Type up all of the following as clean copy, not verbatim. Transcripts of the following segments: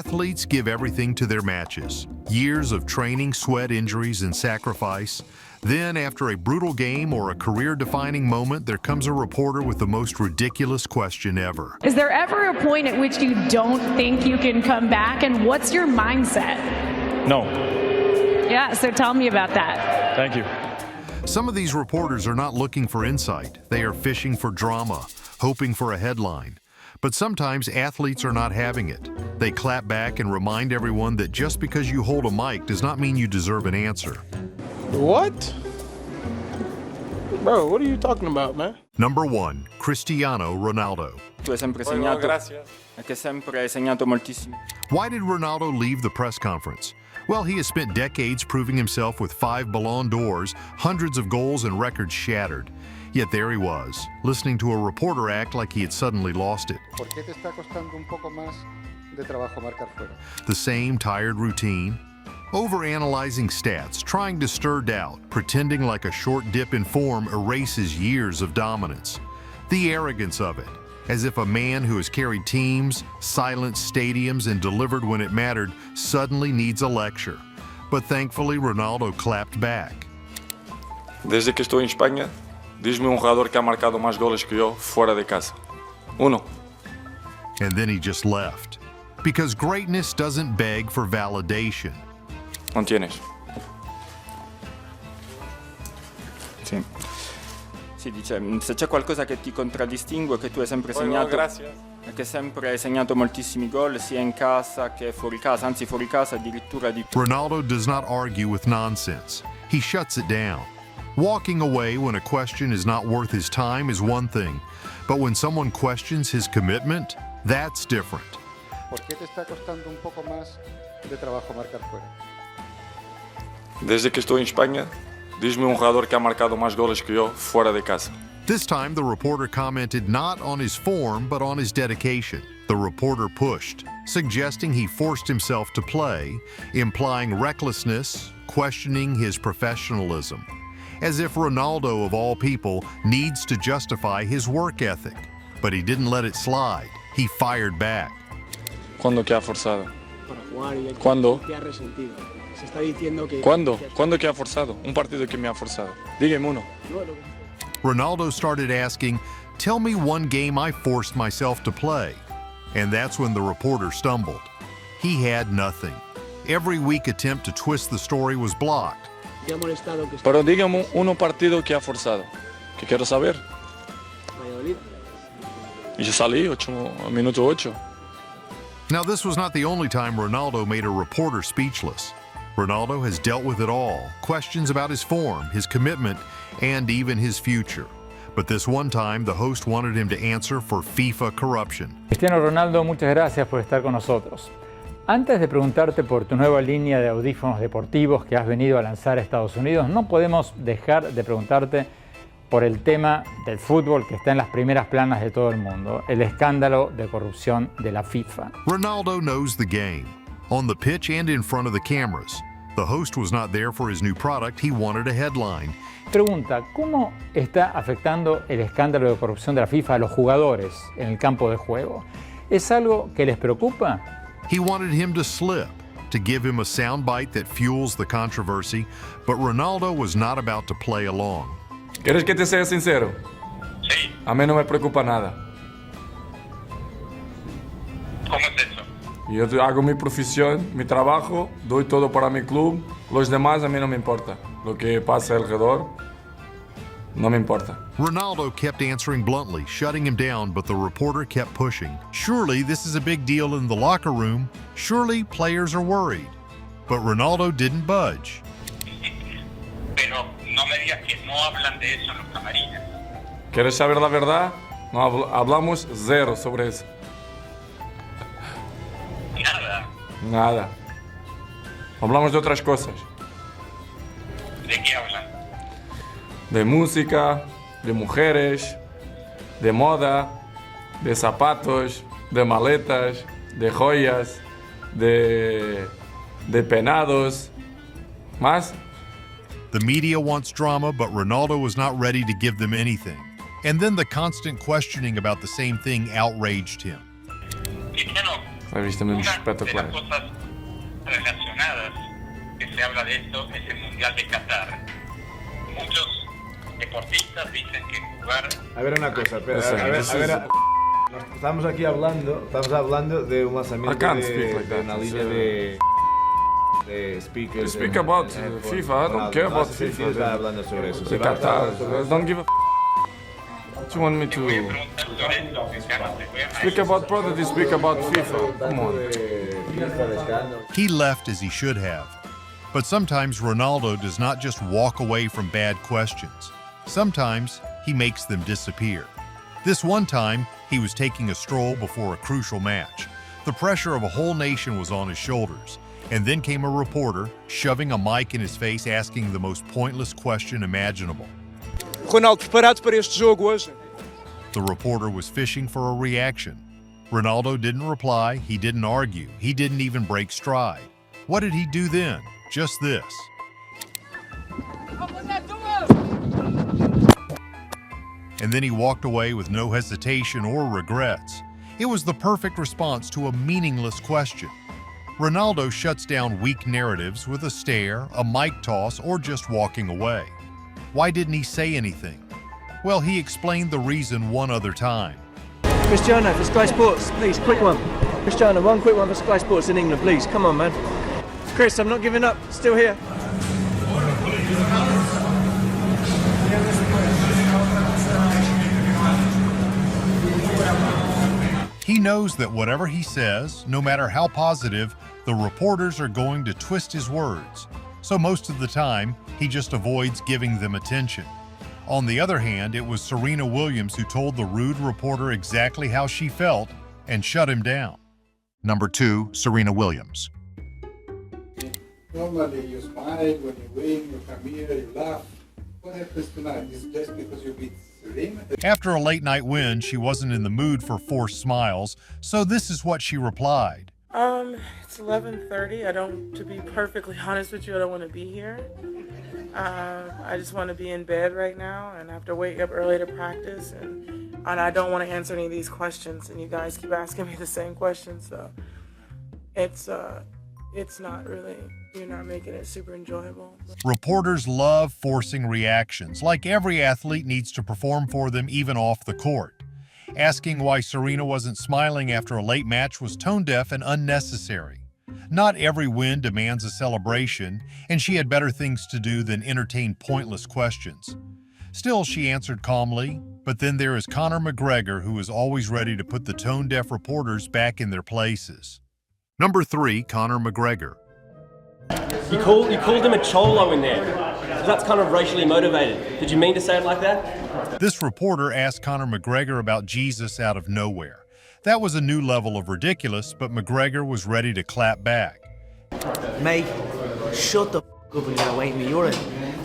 Athletes give everything to their matches. Years of training, sweat, injuries, and sacrifice. Then, after a brutal game or a career-defining moment, there comes a reporter with the most ridiculous question ever. Is there ever a point at which you don't think you can come back, and what's your mindset? No. Yeah, so tell me about that. Thank you. Some of these reporters are not looking for insight. They are fishing for drama, hoping for a headline. But sometimes athletes are not having it. They clap back and remind everyone that just because you hold a mic does not mean you deserve an answer. What? Bro, what are you talking about, man? Number 1, Cristiano Ronaldo. Tu hai sempre segnato, che sempre hai segnato moltissimo. Why did Ronaldo leave the press conference? Well, he has spent decades proving himself with 5 Ballon d'Ors, hundreds of goals, and records shattered. Yet there he was, listening to a reporter act like he had suddenly lost it. ¿Por qué te está costando un poco más de trabajo marcar fuera? The same tired routine, overanalyzing stats, trying to stir doubt, pretending like a short dip in form erases years of dominance. The arrogance of it, as if a man who has carried teams, silenced stadiums, and delivered when it mattered suddenly needs a lecture. But thankfully, Ronaldo clapped back. Desde que estoy en España, diz-me jugador que ha marcado más goles que yo fuera de casa. Uno. And then he just left. Because greatness doesn't beg for validation. Non tienes. Sì. Si dice, se c'è qualcosa che ti contraddistingue, che tu hai sempre segnato, che sempre hai segnato moltissimi gol, sia in casa che fuori casa, anzi fuori casa addirittura di più. Ronaldo does not argue with nonsense. He shuts it down. Walking away when a question is not worth his time is one thing, but when someone questions his commitment, that's different. ¿Por qué te está costando un poco más de trabajo marcar fuera? Desde que estoy en España, diz-me jugador que ha marcado más goles que yo fuera de casa. This time, the reporter commented not on his form, but on his dedication. The reporter pushed, suggesting he forced himself to play, implying recklessness, questioning his professionalism. As if Ronaldo, of all people, needs to justify his work ethic. But he didn't let it slide. He fired back. ¿Cuándo que ha forzado? Para jugar y ¿Cuándo? que ha resentido. Se está diciendo que... ¿Cuándo? ¿Cuándo que ha forzado? Un partido que me ha forzado. Dígame uno. Ronaldo started asking, "Tell me one game I forced myself to play." And that's when the reporter stumbled. He had nothing. Every weak attempt to twist the story was blocked. ¿Te ha molestado que... Pero dígame uno partido que ha forzado. Que quiero saber. Valladolid? Y yo salí minuto 8. Now, this was not the only time Ronaldo made a reporter speechless. Ronaldo has dealt with it all, questions about his form, his commitment, and even his future. But this one time, the host wanted him to answer for FIFA corruption. Cristiano Ronaldo, muchas gracias por estar con nosotros. Antes de preguntarte por tu nueva línea de audífonos deportivos que has venido a lanzar a Estados Unidos, no podemos dejar de preguntarte por el tema del fútbol que está en las primeras planas de todo el mundo, el escándalo de corrupción de la FIFA. Ronaldo knows the game, on the pitch and in front of the cameras. The host was not there for his new product, he wanted a headline. Pregunta, ¿cómo está afectando el escándalo de corrupción de la FIFA a los jugadores en el campo de juego? ¿Es algo que les preocupa? He wanted him to slip, to give him a soundbite that fuels the controversy, but Ronaldo was not about to play along. ¿Quieres que te sea sincero? Sí. A mí no me preocupa nada. ¿Cómo es eso? Yo hago mi profesión, mi trabajo, doy todo para mi club. Los demás a mí no me importa. Lo que pasa alrededor no me importa. Ronaldo kept answering bluntly, shutting him down, but the reporter kept pushing. Surely this is a big deal in the locker room. Surely players are worried. But Ronaldo didn't budge. Pero no me digas que no hablan de eso en los camarines. ¿Quieres saber la verdad? No hablamos cero sobre eso. Nada. Nada. Hablamos de otras cosas. ¿De qué hablan? De música, de mujeres, de moda, de zapatos, de maletas, de joyas, de penados. ¿Más? The media wants drama, but Ronaldo was not ready to give them anything. And then the constant questioning about the same thing outraged him. Cristiano, He visto muy Una de las espectacular. cosas relacionadas que se habla de esto es el Mundial de Qatar. Muchos deportistas dicen que jugar... A ver una cosa, espera, Listen, a ver, this a ver, is- estamos hablando de un lanzamiento I can't speak like de that. una It's, línea de speakers. Speak about FIFA. I don't care about FIFA. Está hablando sobre eso. De Qatar. Don't give a What you want me to speak about product? Speak about FIFA. Come on. He left as he should have. But sometimes Ronaldo does not just walk away from bad questions. Sometimes he makes them disappear. This one time, he was taking a stroll before a crucial match. The pressure of a whole nation was on his shoulders. And then came a reporter, shoving a mic in his face, asking the most pointless question imaginable. Ronaldo, preparado para este jogo hoje? The reporter was fishing for a reaction. Ronaldo didn't reply, he didn't argue, he didn't even break stride. What did he do then? Just this. And then he walked away with no hesitation or regrets. It was the perfect response to a meaningless question. Ronaldo shuts down weak narratives with a stare, a mic toss, or just walking away. Why didn't he say anything? Well, he explained the reason one other time. Cristiano for Sky Sports, please, quick one. Cristiano, one quick one for Sky Sports in England, please. Come on, man. Chris, I'm not giving up. Still here. He knows that whatever he says, no matter how positive, the reporters are going to twist his words. So most of the time, he just avoids giving them attention. On the other hand, it was Serena Williams who told the rude reporter exactly how she felt and shut him down. Number 2, Serena Williams. Normally you smile when you win, you come here, you laugh. What happens tonight? Is it just because you beat Serena? After a late-night win, she wasn't in the mood for forced smiles, so this is what she replied. It's 11:30. To be perfectly honest with you, I don't want to be here. I just want to be in bed right now, and I have to wake up early to practice, and I don't want to answer any of these questions, and you guys keep asking me the same questions, so it's not really, you're not making it super enjoyable. Reporters love forcing reactions, like every athlete needs to perform for them even off the court. Asking why Serena wasn't smiling after a late match was tone-deaf and unnecessary. Not every win demands a celebration, and she had better things to do than entertain pointless questions. Still, she answered calmly, but then there is Conor McGregor, who is always ready to put the tone-deaf reporters back in their places. Number 3, Conor McGregor. You called him a cholo in there. That's kind of racially motivated. Did you mean to say it like that? This reporter asked Conor McGregor about Jesus out of nowhere. That was a new level of ridiculous, but McGregor was ready to clap back. Mate, shut the up and get away from me. You're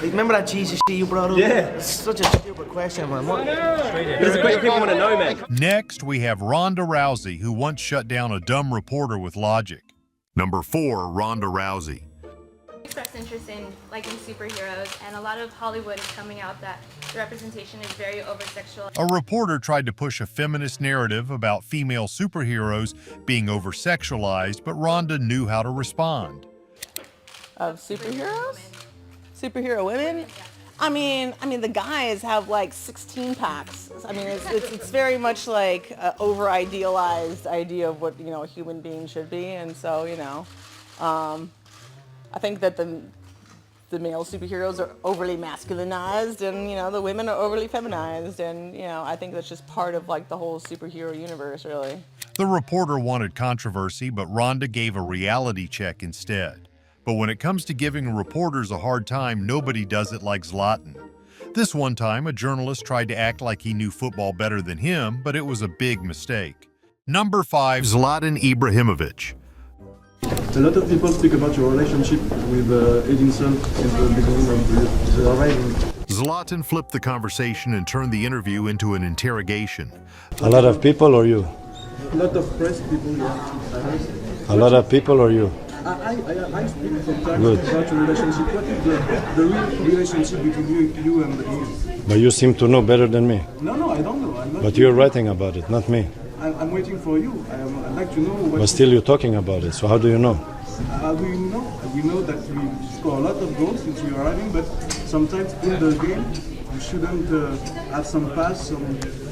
remember that Jesus shit you brought up? Yeah. It's such a stupid question, man. There's a question people want to know, man. Next, we have Ronda Rousey, who once shut down a dumb reporter with logic. Number 4, Ronda Rousey. Express interest in liking superheroes, and a lot of Hollywood is coming out that the representation is very over-sexualized. A reporter tried to push a feminist narrative about female superheroes being over-sexualized, but Ronda knew how to respond. Of superheroes? Superhero women? I mean, the guys have like 16 packs. I mean, it's very much like an over-idealized idea of what, a human being should be, and so, I think that the male superheroes are overly masculinized, and the women are overly feminized, and I think that's just part of like the whole superhero universe, really. The reporter wanted controversy, but Ronda gave a reality check instead. But when it comes to giving reporters a hard time, nobody does it like Zlatan. This one time, a journalist tried to act like he knew football better than him, but it was a big mistake. Number 5, Zlatan Ibrahimovic. A lot of people speak about your relationship with Edinson in the beginning of the arrival. Zlatan flipped the conversation and turned the interview into an interrogation. A lot of people or you? A lot of press people, yeah. A lot of people or you? I speak sometimes about your relationship. What is the real relationship between you and him? But you seem to know better than me. No, I don't know. But you're writing about it, not me. I'm waiting for you. I'd like to know what. But still, you're talking about it. So how do you know? We know that we score a lot of goals since we are arriving, but sometimes in the game you shouldn't have some pass, some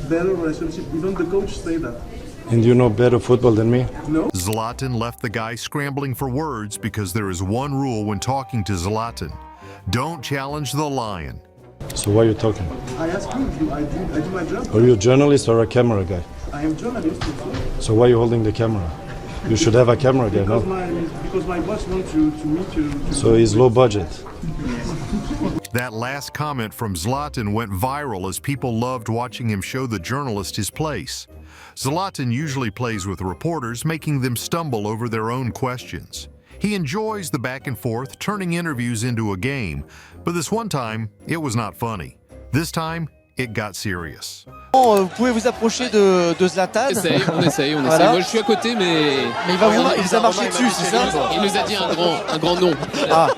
better relationship. Even the coach say that. And you know better football than me? No. Zlatan left the guy scrambling for words because there is one rule when talking to Zlatan. Don't challenge the lion. So why are you talking? I ask you, I do my job. Are you a journalist or a camera guy? I am journalist also. So why are you holding the camera? You should have a camera guy, no? Because my boss wants to meet you. So he's low budget. That last comment from Zlatan went viral as people loved watching him show the journalist his place. Zlatan usually plays with reporters, making them stumble over their own questions. He enjoys the back and forth, turning interviews into a game, but this one time, it was not funny. This time, it got serious. Vous pouvez vous approcher de Zlatan. On essaye. Voilà. Moi je suis à côté, mais il vous a marché dessus, c'est ça? Il nous a dit un grand nom. Ah.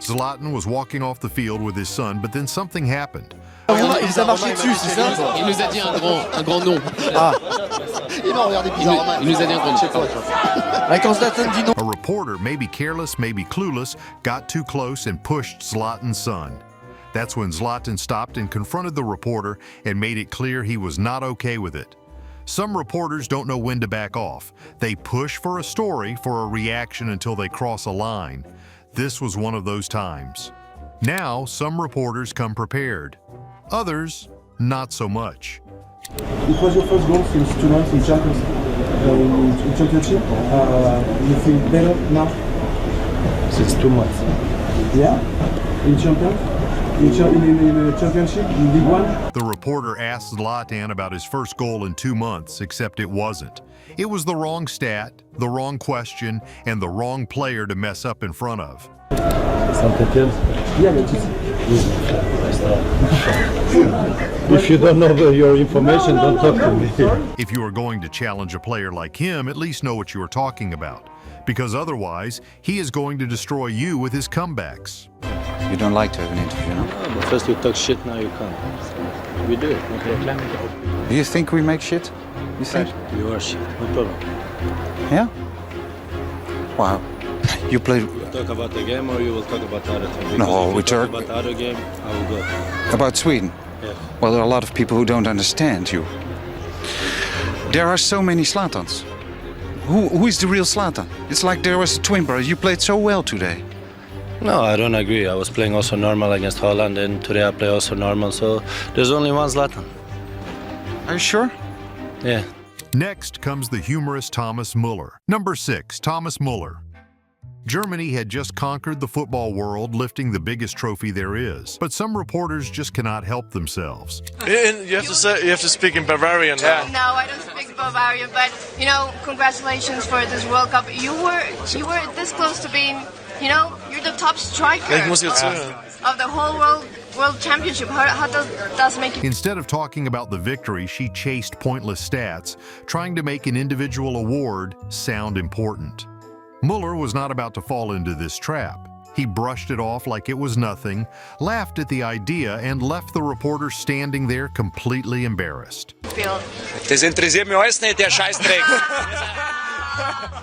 Zlatan was walking off the field with his son, but then something happened. Il vous a marché dessus, c'est ça? Il nous a dit un grand nom. Ah. Il m'a regardé bizarrement. Il nous a dit un grand nom. Quand Zlatan dit non. A reporter, maybe careless, maybe clueless, got too close and pushed Zlatan's son. That's when Zlatan stopped and confronted the reporter and made it clear he was not okay with it. Some reporters don't know when to back off. They push for a story, for a reaction until they cross a line. This was one of those times. Now, some reporters come prepared. Others, not so much. It was your first goal since 2 months in championship. You feel better now? Since 2 months. Yeah? In championship, in League One? The reporter asked Zlatan about his first goal in 2 months, except it wasn't. It was the wrong stat, the wrong question, and the wrong player to mess up in front of. If you don't know your information, don't talk to me. If you are going to challenge a player like him, at least know what you are talking about. Because otherwise, he is going to destroy you with his comebacks. You don't like to have an interview, no? But first you talk shit, now you can't. We do it, no problem. Do you think we make shit? You think? You are shit, no problem. Yeah? Wow. You play... Talk about the game or you will talk about other things? No, we talk about the other game, I will go. About Sweden? Yeah. Well, there are a lot of people who don't understand you. There are so many Zlatans. Who is the real Zlatan? It's like there was a twin brother. You played so well today. No, I don't agree. I was playing also normal against Holland, and today I play also normal, so there's only one Zlatan. Are you sure? Yeah. Next comes the humorous Thomas Müller. Number 6, Thomas Müller. Germany had just conquered the football world, lifting the biggest trophy there is. But some reporters just cannot help themselves. You have to speak in Bavarian now. No, I don't speak Bavarian, but you know, congratulations for this World Cup. You were this close to being, you know, you're the top striker of the whole World Championship. How does that make you? Instead of talking about the victory, she chased pointless stats, trying to make an individual award sound important. Müller was not about to fall into this trap. He brushed it off like it was nothing, laughed at the idea, and left the reporter standing there completely embarrassed. Das interessiert mich alles nicht, der Scheißdreck.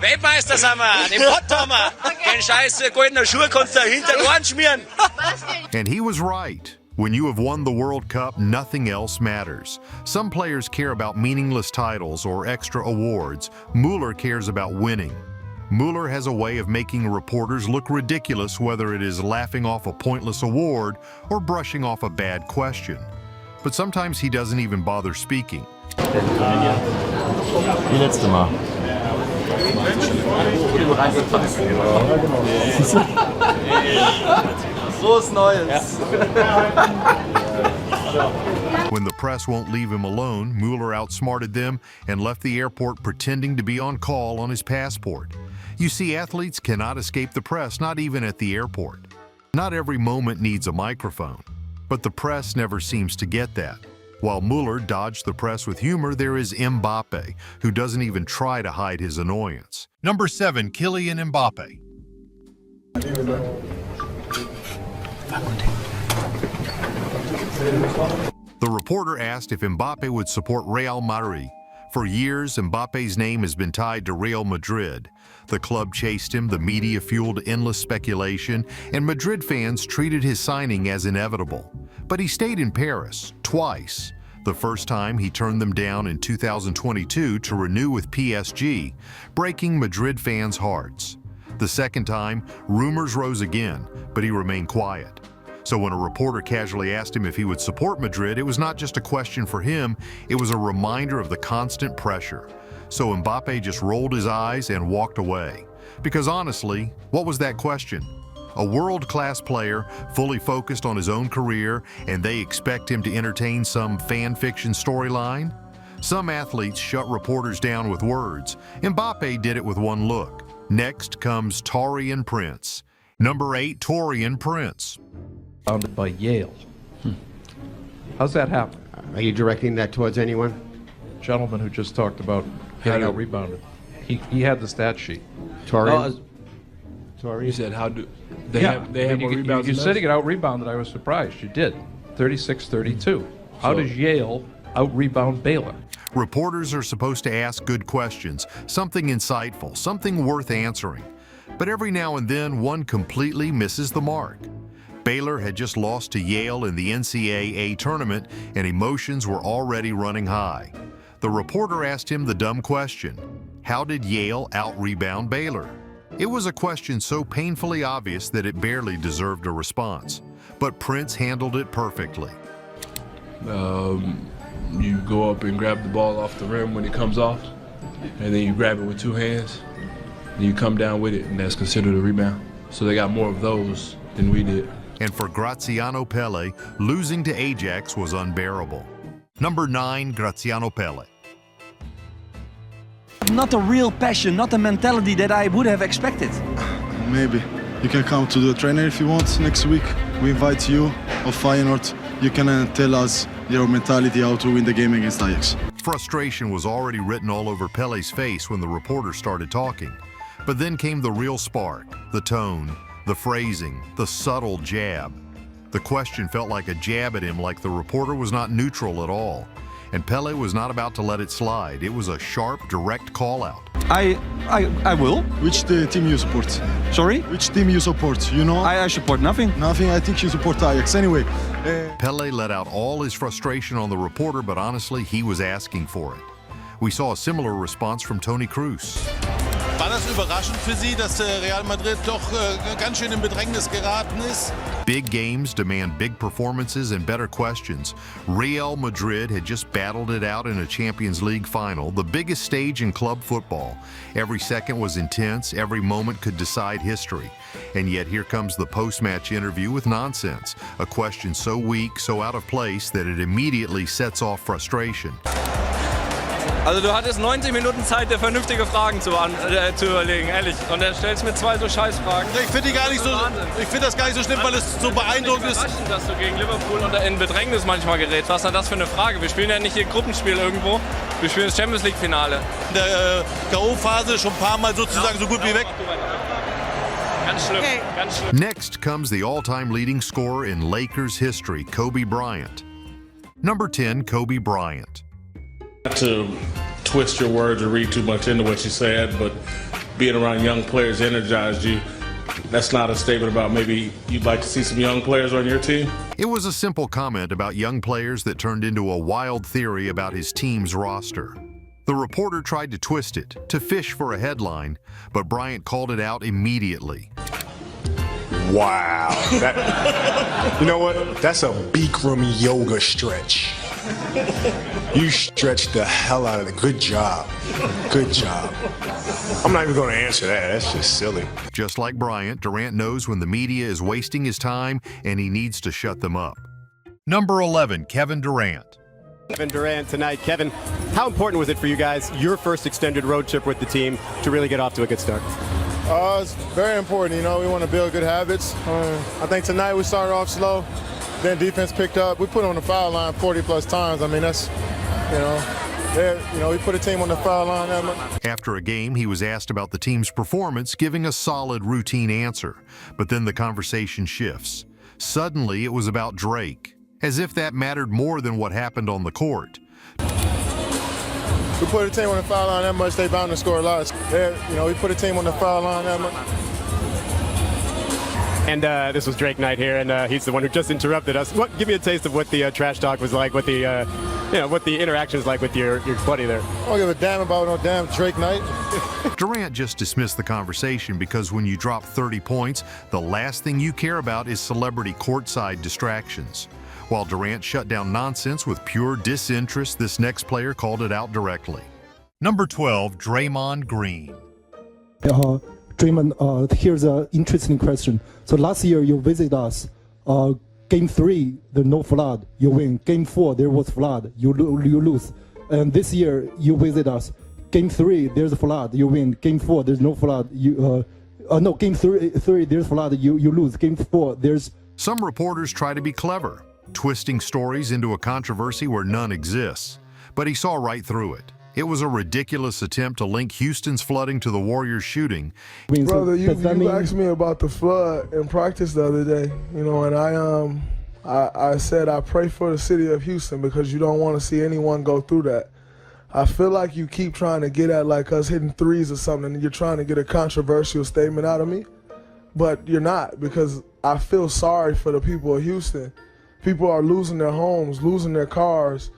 Weltmeister sind wir, den Pott haben wir. Den Scheiß goldenen Schuh kannst du hinter den Ohren schmieren. And he was right. When you have won the World Cup, nothing else matters. Some players care about meaningless titles or extra awards. Müller cares about winning. Müller has a way of making reporters look ridiculous, whether it is laughing off a pointless award or brushing off a bad question. But sometimes he doesn't even bother speaking. Wie letzte Mal. Frohes Neues. When the press won't leave him alone, Müller outsmarted them and left the airport pretending to be on call on his passport. You see, athletes cannot escape the press, not even at the airport. Not every moment needs a microphone, but the press never seems to get that. While Müller dodged the press with humor, there is Mbappe, who doesn't even try to hide his annoyance. Number 7, Kylian Mbappe. The reporter asked if Mbappe would support Real Madrid. For years, Mbappe's name has been tied to Real Madrid. The club chased him, the media fueled endless speculation, and Madrid fans treated his signing as inevitable. But he stayed in Paris twice. The first time, he turned them down in 2022 to renew with PSG, breaking Madrid fans' hearts. The second time, rumors rose again, but he remained quiet. So when a reporter casually asked him if he would support Madrid, it was not just a question for him, it was a reminder of the constant pressure. So Mbappe just rolled his eyes and walked away. Because honestly, what was that question? A world-class player, fully focused on his own career, and they expect him to entertain some fan fiction storyline? Some athletes shut reporters down with words. Mbappe did it with one look. Next comes Taurean Prince. Number 8, Taurean Prince. Founded by Yale. How's that happen? Are you directing that towards anyone? Gentleman who just talked about getting out rebounded. He had the stat sheet. Taurean? You said how do they have more rebounds? You said he got out rebounded. I was surprised. You did. 36-32. How does Yale out rebound Baylor? Reporters are supposed to ask good questions, something insightful, something worth answering. But every now and then, one completely misses the mark. Baylor had just lost to Yale in the NCAA tournament, and emotions were already running high. The reporter asked him the dumb question, how did Yale out-rebound Baylor? It was a question so painfully obvious that it barely deserved a response. But Prince handled it perfectly. You go up and grab the ball off the rim when it comes off, and then you grab it with two hands, and you come down with it, and that's considered a rebound. So they got more of those than we did. And for Graziano Pelle, losing to Ajax was unbearable. Number 9, Graziano Pelle. Not a real passion, not a mentality that I would have expected. Maybe. You can come to the trainer if you want next week. We invite you or Feyenoord. You can tell us your mentality, how to win the game against Ajax. Frustration was already written all over Pelle's face when the reporter started talking. But then came the real spark, the tone, the phrasing, the subtle jab. The question felt like a jab at him, like the reporter was not neutral at all. And Pelle was not about to let it slide. It was a sharp, direct call-out. I will. Which team you support? Sorry? Which team you support? You know? I support nothing. Nothing? I think you support Ajax. Anyway. Pelle let out all his frustration on the reporter, but honestly, he was asking for it. We saw a similar response from Toni Kroos. War das überraschend für Sie, dass Real Madrid doch ganz schön in Bedrängnis geraten ist? Big games demand big performances and better questions. Real Madrid had just battled it out in a Champions League final, the biggest stage in club football. Every second was intense, every moment could decide history. And yet here comes the post-match interview with nonsense, a question so weak, so out of place that it immediately sets off frustration. Also du hattest 90 Minuten Zeit, dir vernünftige Fragen zu überlegen, ehrlich. Und dann stellst du mir 2 so Scheißfragen. Ich finde das gar nicht so schlimm, weil es so beeindruckend ist. Dass du gegen Liverpool in Bedrängnis manchmal gerätst. Was ist denn das für eine Frage? Wir spielen ja nicht hier Gruppenspiel irgendwo. Wir spielen das Champions League Finale. In der K.O.-Phase schon ein paar Mal sozusagen so gut wie weg. Ganz schlimm, ganz schlimm. Next comes the all-time leading scorer in Lakers history, Kobe Bryant. Number 10, Kobe Bryant. Not to twist your words or read too much into what you said, but being around young players energized you. That's not a statement about maybe you'd like to see some young players on your team? It was a simple comment about young players that turned into a wild theory about his team's roster. The reporter tried to twist it, to fish for a headline, but Bryant called it out immediately. Wow. You know what? That's a Bikram yoga stretch. You stretched the hell out of it. Good job. Good job. I'm not even going to answer that. That's just silly. Just like Bryant, Durant knows when the media is wasting his time and he needs to shut them up. Number 11, Kevin Durant. Kevin Durant tonight. Kevin, how important was it for you guys, your first extended road trip with the team, to really get off to a good start? It's very important. You know, we want to build good habits. I think tonight we started off slow. Then defense picked up. We put on the foul line 40-plus times. I mean, that's, we put a team on the foul line that much. After a game, he was asked about the team's performance, giving a solid routine answer. But then the conversation shifts. Suddenly, it was about Drake, as if that mattered more than what happened on the court. we put a team on the foul line that much, they bound to score a lot. We put a team on the foul line that much. And this was Drake Knight here, and he's the one who just interrupted us. Give me a taste of what the trash talk was like, what the what the interaction was like with your buddy there. I don't give a damn about no damn Drake Knight. Durant just dismissed the conversation because when you drop 30 points, the last thing you care about is celebrity courtside distractions. While Durant shut down nonsense with pure disinterest, this next player called it out directly. Number 12, Draymond Green. Draymond, here's an interesting question. So last year you visit us. Game 3, there's no flood, you win. Game 4, there was flood, you lose. And this year you visit us. Game 3, there's a flood, you win. Game 4, there's no flood. Game 3, there's flood, you lose. Game 4, there's. Some reporters try to be clever, twisting stories into a controversy where none exists. But he saw right through it. It was a ridiculous attempt to link Houston's flooding to the Warriors' shooting. Brother, you asked me about the flood in practice the other day, and I said I pray for the city of Houston because you don't want to see anyone go through that. I feel like you keep trying to get at like us hitting threes or something, and you're trying to get a controversial statement out of me, but you're not, because I feel sorry for the people of Houston. People are losing their homes, losing their cars,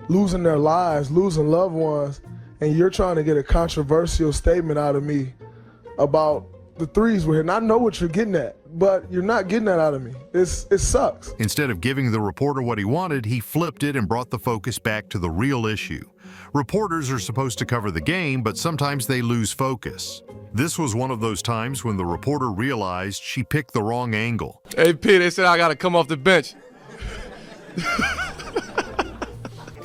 losing their lives, losing loved ones, and you're trying to get a controversial statement out of me about the threes we're hitting. I know what you're getting at, but you're not getting that out of me. It sucks. Instead of giving the reporter what he wanted, he flipped it and brought the focus back to the real issue. Reporters are supposed to cover the game, but sometimes they lose focus. This was one of those times when the reporter realized she picked the wrong angle. Hey, P, they said I got to come off the bench.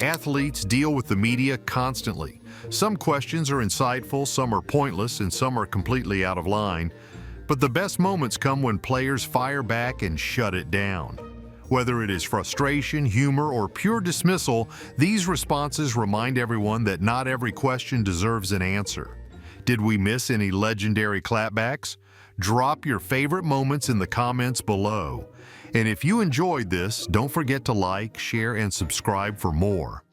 Athletes deal with the media constantly. Some questions are insightful, some are pointless, and some are completely out of line. But the best moments come when players fire back and shut it down. Whether it is frustration, humor, or pure dismissal, these responses remind everyone that not every question deserves an answer. Did we miss any legendary clapbacks? Drop your favorite moments in the comments below. And if you enjoyed this, don't forget to like, share, and subscribe for more.